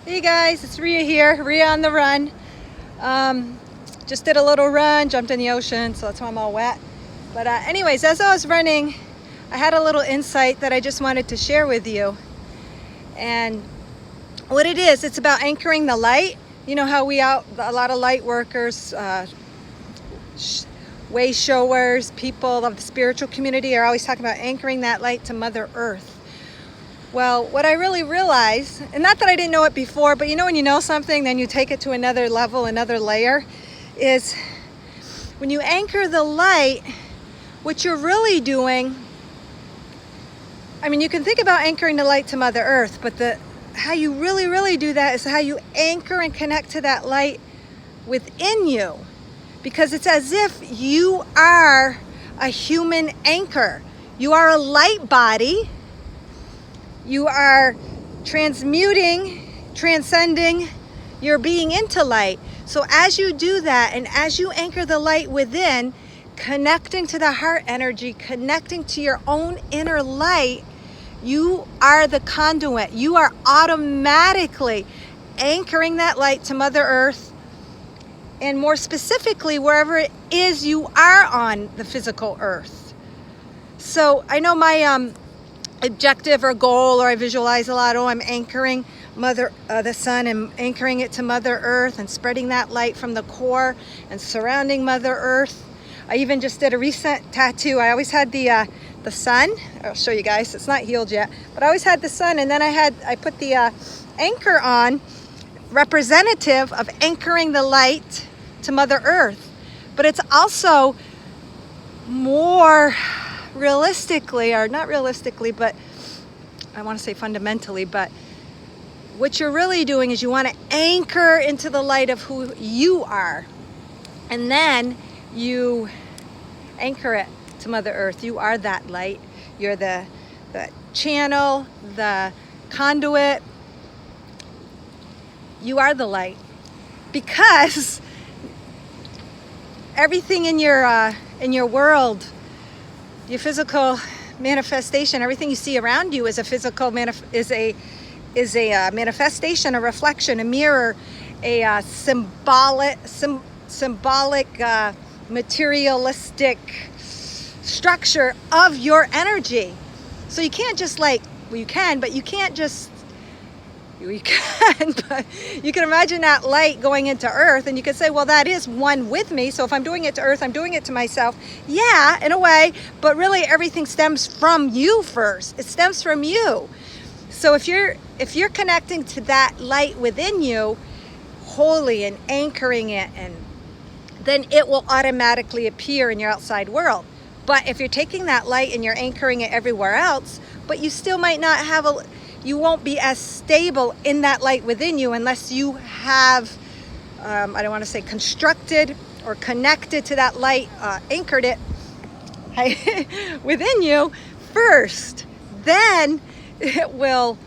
Hey guys, it's Ria here, Ria on the Run. Just did a little run, jumped in the ocean, so that's why I'm all wet. But anyways, as I was running, I had a little insight that I just wanted to share with you. And what it is, it's about anchoring the light. You know how a lot of light workers, way showers, people of the spiritual community are always talking about anchoring that light to Mother Earth. Well, what I really realized, and not that I didn't know it before, but you know when you know something, then you take it to another level, another layer, is when you anchor the light, what you're really doing, I mean, you can think about anchoring the light to Mother Earth, but how you really do that is how you anchor and connect to that light within you. Because it's as if you are a human anchor. You are a light body. You are transcending your being into light. So as you do that, and as you anchor the light within, connecting to the heart energy, connecting to your own inner light, you are the conduit. You are automatically anchoring that light to Mother Earth, and more specifically, wherever it is you are on the physical earth. So I know my objective or goal, or I visualize a lot, I'm anchoring the sun and anchoring it to Mother Earth and spreading that light from the core and surrounding Mother Earth. I even just did a recent tattoo. I always had the sun. I'll show you guys. It's not healed yet, but I always had the sun, and then I put the anchor on, representative of anchoring the light to Mother Earth. But it's also more realistically, or not realistically, but I want to say fundamentally, but what you're really doing is you want to anchor into the light of who you are, and then you anchor it to Mother Earth. You are that light. You're the channel, the conduit. You are the light, because everything in your world, your physical manifestation, everything you see around you is a physical manifestation, a reflection, a mirror, a symbolic, materialistic structure of your energy. So you can't just you can, but you can imagine that light going into Earth, and you can say, well, that is one with me. So if I'm doing it to Earth, I'm doing it to myself. Yeah, in a way, but really everything stems from you first. It stems from you. So if you're connecting to that light within you, wholly, and anchoring it, and then it will automatically appear in your outside world. But if you're taking that light and you're anchoring it everywhere else, but you still might not have you won't be as stable in that light within you unless you have, I don't want to say constructed or connected to that light, anchored it within you first. Then it will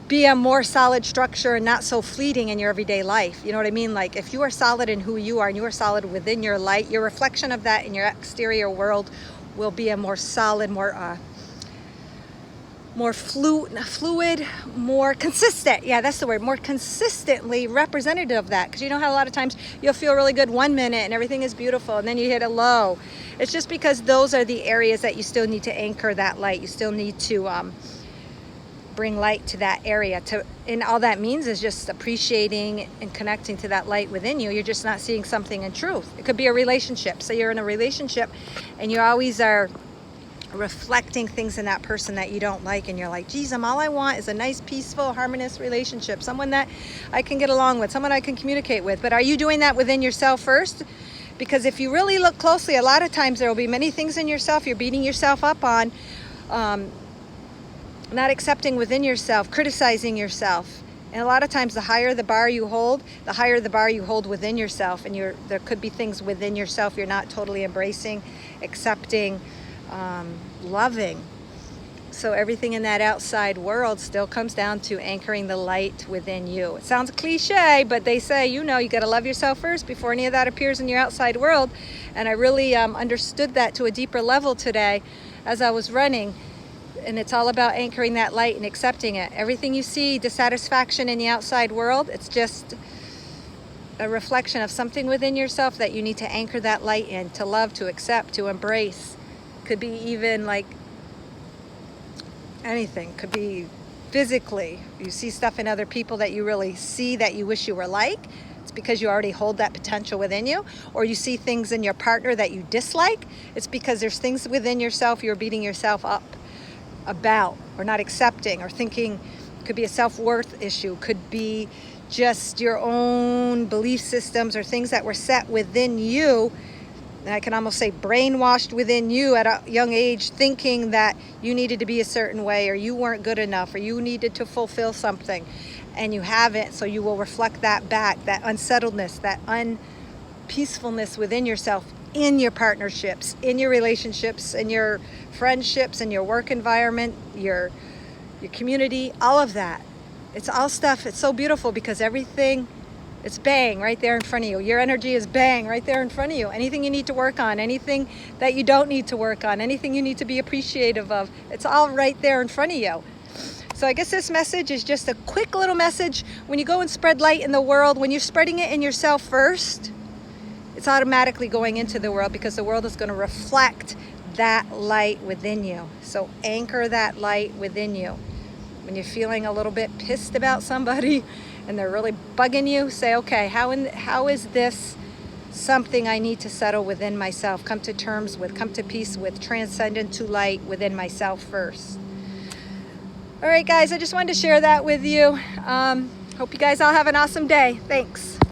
be a more solid structure and not so fleeting in your everyday life. You know what I mean? Like if you are solid in who you are and you are solid within your light, your reflection of that in your exterior world will be a more solid, more fluid, more consistent. Yeah, that's the word. More consistently representative of that. Because you know how a lot of times you'll feel really good one minute and everything is beautiful, and then you hit a low. It's just because those are the areas that you still need to anchor that light. You still need to bring light to that area. And all that means is just appreciating and connecting to that light within you. You're just not seeing something in truth. It could be a relationship. Say you're in a relationship and you always are reflecting things in that person that you don't like, and you're like, geez, all I want is a nice, peaceful, harmonious relationship, someone that I can get along with, someone I can communicate with. But are you doing that within yourself first? Because if you really look closely, a lot of times there will be many things in yourself you're beating yourself up on, not accepting within yourself, criticizing yourself. And a lot of times the higher the bar you hold, the higher the bar you hold within yourself, and there could be things within yourself you're not totally embracing, accepting, loving. So everything in that outside world still comes down to anchoring the light within you. It sounds cliche, but they say, you got to love yourself first before any of that appears in your outside world. And I really understood that to a deeper level today as I was running. And it's all about anchoring that light and accepting it. Everything you see, dissatisfaction in the outside world, it's just a reflection of something within yourself that you need to anchor that light in, to love, to accept, to embrace. Could be even like anything. Could be physically. You see stuff in other people that you really see that you wish you were like. It's because you already hold that potential within you. Or you see things in your partner that you dislike. It's because there's things within yourself you're beating yourself up about, or not accepting, or thinking. Could be a self-worth issue. Could be just your own belief systems or things that were set within you. And I can almost say brainwashed within you at a young age, thinking that you needed to be a certain way, or you weren't good enough, or you needed to fulfill something, and you haven't. So you will reflect that back, that unsettledness, that unpeacefulness within yourself, in your partnerships, in your relationships, in your friendships, in your work environment, your community, all of that. It's all stuff. It's so beautiful because everything, it's bang right there in front of you. Your energy is bang right there in front of you. Anything you need to work on, anything that you don't need to work on, anything you need to be appreciative of, it's all right there in front of you. So I guess this message is just a quick little message. When you go and spread light in the world, when you're spreading it in yourself first, it's automatically going into the world, because the world is going to reflect that light within you. So anchor that light within you. When you're feeling a little bit pissed about somebody and they're really bugging you, say, okay, how is this something I need to settle within myself, come to terms with, come to peace with, transcend into light within myself first. All right, guys, I just wanted to share that with you. Hope you guys all have an awesome day. Thanks.